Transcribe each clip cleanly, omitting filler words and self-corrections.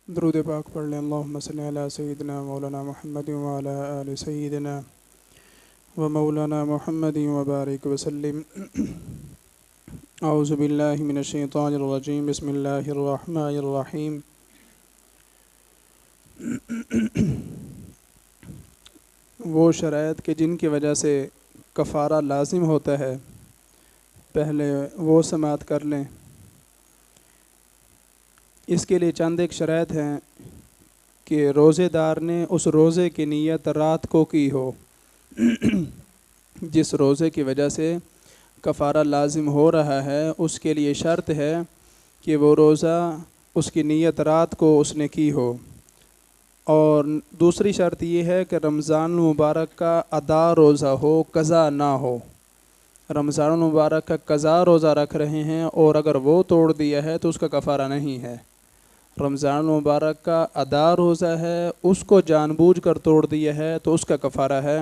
درود پاک پڑھ لیں۔ اللہم صلی علی سیدنا مولانا محمد وعلی آل سیدنا و مولانا محمد وبارک وسلم۔ اعوذ باللہ من الشیطان الرجیم، بسم اللہ الرحمن الرحیم۔ وہ شرائط کہ جن کی وجہ سے کفارہ لازم ہوتا ہے، پہلے وہ سماعت کر لیں۔ اس کے لیے چند ایک شرائط ہیں کہ روزے دار نے اس روزے کی نیت رات کو کی ہو۔ جس روزے کی وجہ سے کفارہ لازم ہو رہا ہے اس کے لیے شرط ہے کہ وہ روزہ اس کی نیت رات کو اس نے کی ہو۔ اور دوسری شرط یہ ہے کہ رمضان المبارک کا ادا روزہ ہو، قضا نہ ہو۔ رمضان المبارک کا قضا روزہ رکھ رہے ہیں اور اگر وہ توڑ دیا ہے تو اس کا کفارہ نہیں ہے۔ رمضان المبارک کا ادا روزہ ہے، اس کو جان بوجھ کر توڑ دیا ہے تو اس کا کفارہ ہے۔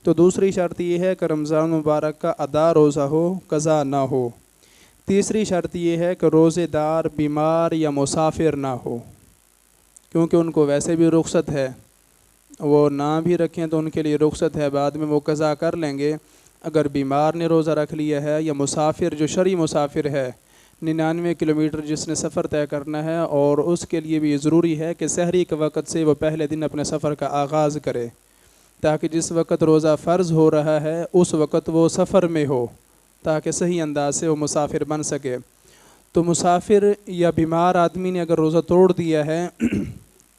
تو دوسری شرط یہ ہے کہ رمضان المبارک کا ادا روزہ ہو، قضا نہ ہو۔ تیسری شرط یہ ہے کہ روزے دار بیمار یا مسافر نہ ہو، کیونکہ ان کو ویسے بھی رخصت ہے، وہ نہ بھی رکھیں تو ان کے لیے رخصت ہے، بعد میں وہ قضا کر لیں گے۔ اگر بیمار نے روزہ رکھ لیا ہے یا مسافر جو شرعی مسافر ہے، 99 کلومیٹر جس نے سفر طے کرنا ہے، اور اس کے لیے بھی ضروری ہے کہ سحری کے وقت سے وہ پہلے دن اپنے سفر کا آغاز کرے، تاکہ جس وقت روزہ فرض ہو رہا ہے اس وقت وہ سفر میں ہو، تاکہ صحیح انداز سے وہ مسافر بن سکے۔ تو مسافر یا بیمار آدمی نے اگر روزہ توڑ دیا ہے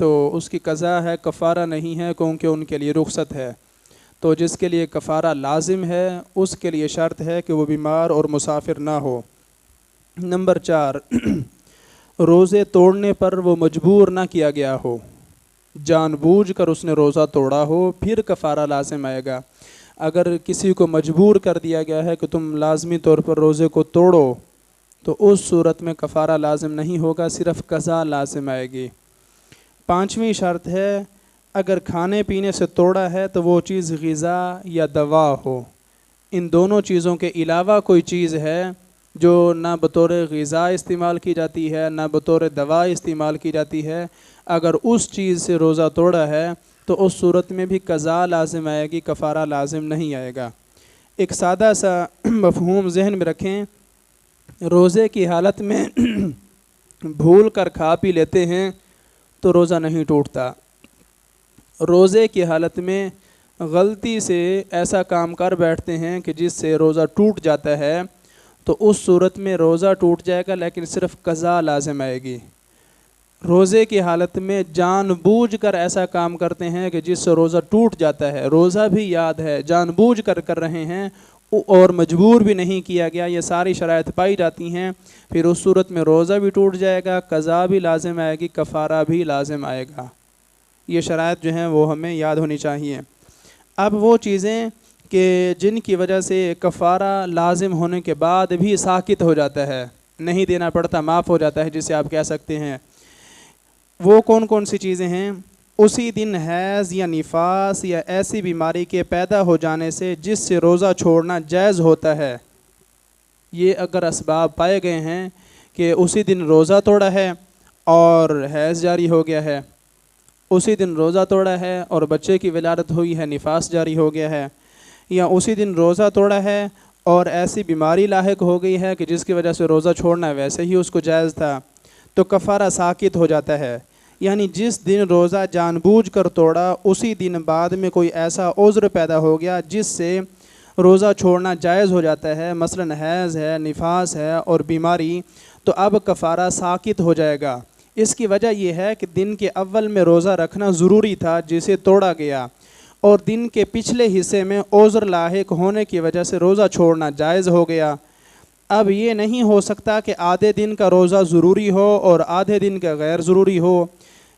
تو اس کی قضا ہے، کفارہ نہیں ہے، کیونکہ ان کے لیے رخصت ہے۔ تو جس کے لیے کفارہ لازم ہے اس کے لیے شرط ہے کہ وہ بیمار اور مسافر نہ ہو۔ نمبر 4، روزے توڑنے پر وہ مجبور نہ کیا گیا ہو، جان بوجھ کر اس نے روزہ توڑا ہو، پھر کفارہ لازم آئے گا۔ اگر کسی کو مجبور کر دیا گیا ہے کہ تم لازمی طور پر روزے کو توڑو تو اس صورت میں کفارہ لازم نہیں ہوگا، صرف قضا لازم آئے گی۔ 5ویں شرط ہے، اگر کھانے پینے سے توڑا ہے تو وہ چیز غذا یا دوا ہو۔ ان دونوں چیزوں کے علاوہ کوئی چیز ہے جو نہ بطور غذا استعمال کی جاتی ہے نہ بطور دوا استعمال کی جاتی ہے، اگر اس چیز سے روزہ توڑا ہے تو اس صورت میں بھی قضا لازم آئے گی، کفارہ لازم نہیں آئے گا۔ ایک سادہ سا مفہوم ذہن میں رکھیں، روزے کی حالت میں بھول کر کھا پی لیتے ہیں تو روزہ نہیں ٹوٹتا۔ روزے کی حالت میں غلطی سے ایسا کام کر بیٹھتے ہیں کہ جس سے روزہ ٹوٹ جاتا ہے تو اس صورت میں روزہ ٹوٹ جائے گا، لیکن صرف قضا لازم آئے گی۔ روزے کی حالت میں جان بوجھ کر ایسا کام کرتے ہیں کہ جس سے روزہ ٹوٹ جاتا ہے، روزہ بھی یاد ہے، جان بوجھ کر رہے ہیں اور مجبور بھی نہیں کیا گیا، یہ ساری شرائط پائی جاتی ہیں، پھر اس صورت میں روزہ بھی ٹوٹ جائے گا، قضا بھی لازم آئے گی، کفارہ بھی لازم آئے گا۔ یہ شرائط جو ہیں وہ ہمیں یاد ہونی چاہیے۔ اب وہ چیزیں کہ جن کی وجہ سے کفارہ لازم ہونے کے بعد بھی ساکت ہو جاتا ہے، نہیں دینا پڑتا، معاف ہو جاتا ہے، جسے آپ کہہ سکتے ہیں، وہ کون کون سی چیزیں ہیں؟ اسی دن حیض یا نفاس یا ایسی بیماری کے پیدا ہو جانے سے جس سے روزہ چھوڑنا جائز ہوتا ہے، یہ اگر اسباب پائے گئے ہیں کہ اسی دن روزہ توڑا ہے اور حیض جاری ہو گیا ہے، اسی دن روزہ توڑا ہے اور بچے کی ولادت ہوئی ہے، نفاس جاری ہو گیا ہے، یا اسی دن روزہ توڑا ہے اور ایسی بیماری لاحق ہو گئی ہے کہ جس کی وجہ سے روزہ چھوڑنا ویسے ہی اس کو جائز تھا، تو کفارہ ساکت ہو جاتا ہے۔ یعنی جس دن روزہ جان بوجھ کر توڑا اسی دن بعد میں کوئی ایسا عذر پیدا ہو گیا جس سے روزہ چھوڑنا جائز ہو جاتا ہے، مثلا حیض ہے، نفاس ہے اور بیماری، تو اب کفارہ ساکت ہو جائے گا۔ اس کی وجہ یہ ہے کہ دن کے اول میں روزہ رکھنا ضروری تھا جسے توڑا گیا، اور دن کے پچھلے حصے میں عذر لاحق ہونے کی وجہ سے روزہ چھوڑنا جائز ہو گیا۔ اب یہ نہیں ہو سکتا کہ آدھے دن کا روزہ ضروری ہو اور آدھے دن کا غیر ضروری ہو،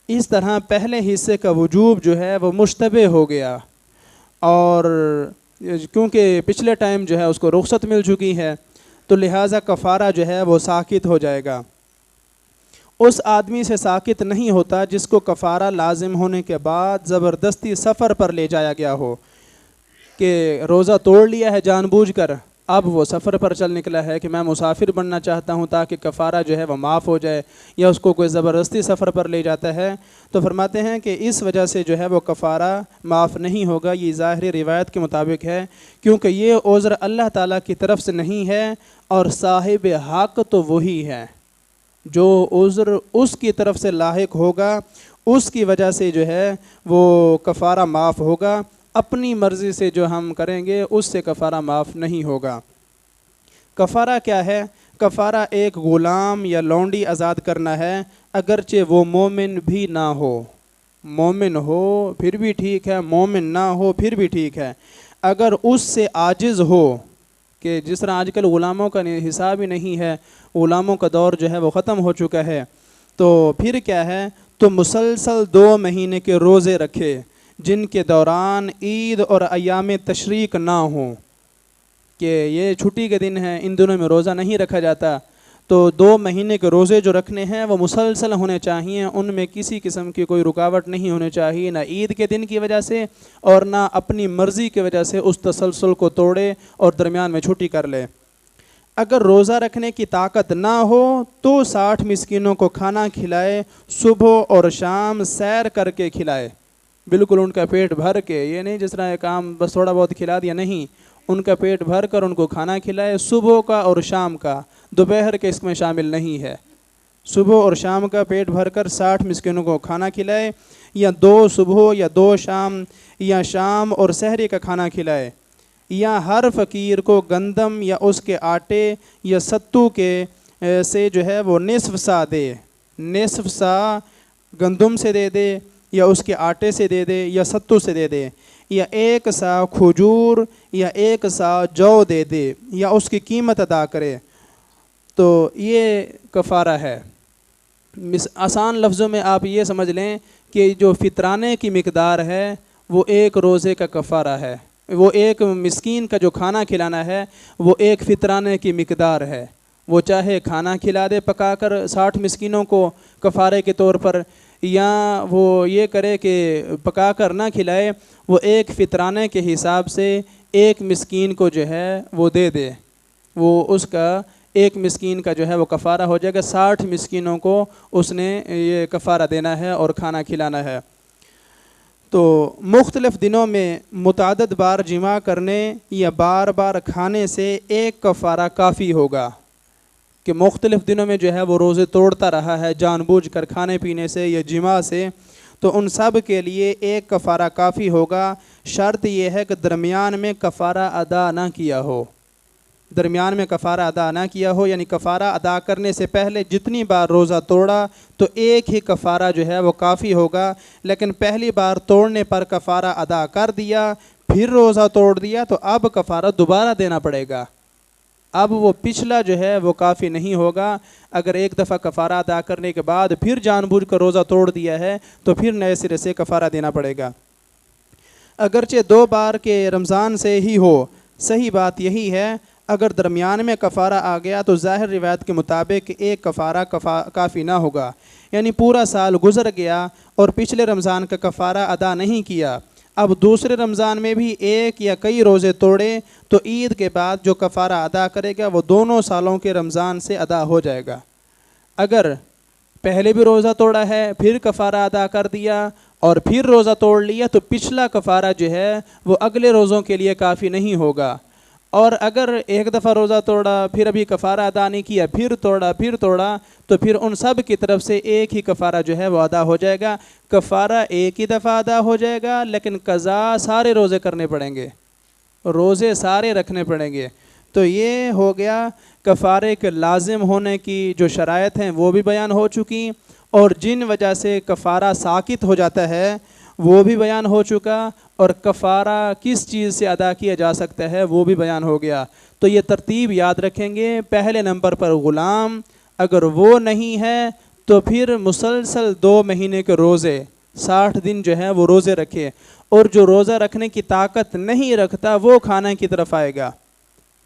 اس طرح پہلے حصے کا وجوب جو ہے وہ مشتبہ ہو گیا، اور کیونکہ پچھلے ٹائم جو ہے اس کو رخصت مل چکی ہے تو لہٰذا کفارہ جو ہے وہ ساکت ہو جائے گا۔ اس آدمی سے ساکت نہیں ہوتا جس کو کفارہ لازم ہونے کے بعد زبردستی سفر پر لے جایا گیا ہو، کہ روزہ توڑ لیا ہے جان بوجھ کر اب وہ سفر پر چل نکلا ہے کہ میں مسافر بننا چاہتا ہوں تاکہ کفارہ جو ہے وہ معاف ہو جائے، یا اس کو کوئی زبردستی سفر پر لے جاتا ہے، تو فرماتے ہیں کہ اس وجہ سے جو ہے وہ کفارہ معاف نہیں ہوگا۔ یہ ظاہری روایت کے مطابق ہے، کیونکہ یہ عذر اللہ تعالیٰ کی طرف سے نہیں ہے، اور صاحب حق تو وہی ہے۔ جو عذر اس کی طرف سے لاحق ہوگا اس کی وجہ سے جو ہے وہ کفارہ معاف ہوگا، اپنی مرضی سے جو ہم کریں گے اس سے کفارہ معاف نہیں ہوگا۔ کفارہ کیا ہے؟ کفارہ ایک غلام یا لونڈی آزاد کرنا ہے، اگرچہ وہ مومن بھی نہ ہو۔ مومن ہو پھر بھی ٹھیک ہے، مومن نہ ہو پھر بھی ٹھیک ہے۔ اگر اس سے عاجز ہو، کہ جس طرح آج کل غلاموں کا حساب ہی نہیں ہے، غلاموں کا دور جو ہے وہ ختم ہو چکا ہے، تو پھر کیا ہے؟ تو مسلسل 2 مہینے کے روزے رکھے جن کے دوران عید اور ایام تشریق نہ ہوں، کہ یہ چھٹی کے دن ہیں، ان دنوں میں روزہ نہیں رکھا جاتا، تو 2 مہینے کے روزے جو رکھنے ہیں وہ مسلسل ہونے چاہیے، ان میں کسی قسم کی کوئی رکاوٹ نہیں ہونے چاہیے، نہ عید کے دن کی وجہ سے اور نہ اپنی مرضی کی وجہ سے اس تسلسل کو توڑے اور درمیان میں چھٹی کر لے۔ اگر روزہ رکھنے کی طاقت نہ ہو تو 60 مسکینوں کو کھانا کھلائے، صبح اور شام سیر کر کے کھلائے، بالکل ان کا پیٹ بھر کے، یہ نہیں جس طرح کام بس تھوڑا بہت کھلا دیا، نہیں، ان کا پیٹ بھر کر ان کو کھانا کھلائے، صبح کا اور شام کا، دوپہر کے اس میں شامل نہیں ہے، صبح اور شام کا پیٹ بھر کر 60 مسکینوں کو کھانا کھلائے، یا 2 صبح یا 2 شام، یا شام اور سحری کا کھانا کھلائے، یا ہر فقیر کو گندم یا اس کے آٹے یا ستو کے سے جو ہے وہ نصف سا دے، نصف سا گندم سے دے دے، یا اس کے آٹے سے دے دے، یا ستو سے دے دے، یا 1 سا کھجور یا 1 سا جو دے دے، یا اس کی قیمت ادا کرے، تو یہ کفارہ ہے۔ آسان لفظوں میں آپ یہ سمجھ لیں کہ جو فطرانے کی مقدار ہے وہ 1 روزے کا کفارہ ہے، وہ 1 مسکین کا جو کھانا کھلانا ہے وہ 1 فطرانے کی مقدار ہے، وہ چاہے کھانا کھلا دے پکا کر 60 مسکینوں کو کفارے کے طور پر، یا وہ یہ کرے کہ پکا کر نہ کھلائے، وہ 1 فطرانے کے حساب سے 1 مسکین کو جو ہے وہ دے دے، وہ اس کا 1 مسکین کا جو ہے وہ کفارہ ہو جائے گا، 60 مسکینوں کو اس نے یہ کفارہ دینا ہے اور کھانا کھلانا ہے۔ تو مختلف دنوں میں متعدد بار جماع کرنے یا بار بار کھانے سے 1 کفارہ کافی ہوگا، کہ مختلف دنوں میں جو ہے وہ روزے توڑتا رہا ہے جان بوجھ کر کھانے پینے سے یا جماع سے، تو ان سب کے لیے 1 کفارہ کافی ہوگا۔ شرط یہ ہے کہ درمیان میں کفارہ ادا نہ کیا ہو، درمیان میں کفارہ ادا نہ کیا ہو، یعنی کفارہ ادا کرنے سے پہلے جتنی بار روزہ توڑا تو 1 ہی کفارہ جو ہے وہ کافی ہوگا، لیکن پہلی بار توڑنے پر کفارہ ادا کر دیا پھر روزہ توڑ دیا تو اب کفارہ دوبارہ دینا پڑے گا، اب وہ پچھلا جو ہے وہ کافی نہیں ہوگا۔ اگر 1 دفعہ کفارہ ادا کرنے کے بعد پھر جان بوجھ کر روزہ توڑ دیا ہے تو پھر نئے سرے سے کفارہ دینا پڑے گا، اگرچہ 2 بار کے رمضان سے ہی ہو۔ صحیح بات یہی ہے، اگر درمیان میں کفارہ آ گیا تو ظاہر روایت کے مطابق 1 کفارہ کافی نہ ہوگا، یعنی پورا سال گزر گیا اور پچھلے رمضان کا کفارہ ادا نہیں کیا، اب دوسرے رمضان میں بھی 1 یا کئی روزے توڑے تو عید کے بعد جو کفارہ ادا کرے گا وہ دونوں سالوں کے رمضان سے ادا ہو جائے گا۔ اگر پہلے بھی روزہ توڑا ہے پھر کفارہ ادا کر دیا اور پھر روزہ توڑ لیا تو پچھلا کفارہ جو ہے وہ اگلے روزوں کے لیے کافی نہیں ہوگا، اور اگر 1 دفعہ روزہ توڑا پھر ابھی کفارہ ادا نہیں کیا پھر توڑا تو پھر ان سب کی طرف سے 1 ہی کفارہ جو ہے وہ ادا ہو جائے گا، کفارہ 1 ہی دفعہ ادا ہو جائے گا، لیکن قضا سارے روزے کرنے پڑیں گے، روزے سارے رکھنے پڑیں گے۔ تو یہ ہو گیا کفارے کے لازم ہونے کی جو شرائط ہیں وہ بھی بیان ہو چکی، اور جن وجہ سے کفارہ ساقط ہو جاتا ہے وہ بھی بیان ہو چکا، اور کفارہ کس چیز سے ادا کیا جا سکتا ہے وہ بھی بیان ہو گیا۔ تو یہ ترتیب یاد رکھیں گے، پہلے نمبر پر غلام، اگر وہ نہیں ہے تو پھر مسلسل 2 مہینے کے روزے 60 دن جو ہے وہ روزے رکھے، اور جو روزہ رکھنے کی طاقت نہیں رکھتا وہ کھانے کی طرف آئے گا،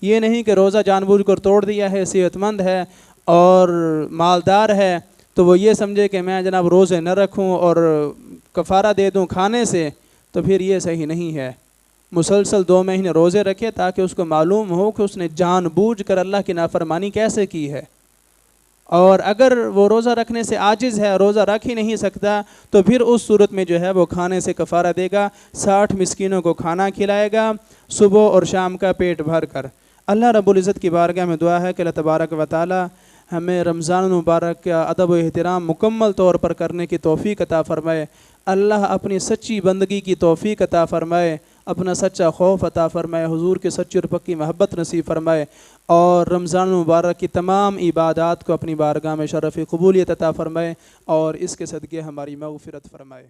یہ نہیں کہ روزہ جان بوجھ کر توڑ دیا ہے، صحت مند ہے اور مالدار ہے تو وہ یہ سمجھے کہ میں جناب روزے نہ رکھوں اور کفارہ دے دوں کھانے سے، تو پھر یہ صحیح نہیں ہے۔ مسلسل 2 مہینے روزے رکھے تاکہ اس کو معلوم ہو کہ اس نے جان بوجھ کر اللہ کی نافرمانی کیسے کی ہے۔ اور اگر وہ روزہ رکھنے سے عاجز ہے، روزہ رکھ ہی نہیں سکتا، تو پھر اس صورت میں جو ہے وہ کھانے سے کفارہ دے گا، 60 مسکینوں کو کھانا کھلائے گا صبح اور شام کا پیٹ بھر کر۔ اللہ رب العزت کی بارگاہ میں دعا ہے کہ اللہ تبارک و تعالی ہمیں رمضان المبارک کا ادب و احترام مکمل طور پر کرنے کی توفیق عطا فرمائے۔ اللہ اپنی سچی بندگی کی توفیق عطا فرمائے، اپنا سچا خوف عطا فرمائے، حضور کے سچی اور پکی محبت نصیب فرمائے، اور رمضان المبارک کی تمام عبادات کو اپنی بارگاہ میں شرف قبولیت عطا فرمائے، اور اس کے صدقے ہماری مغفرت فرمائے۔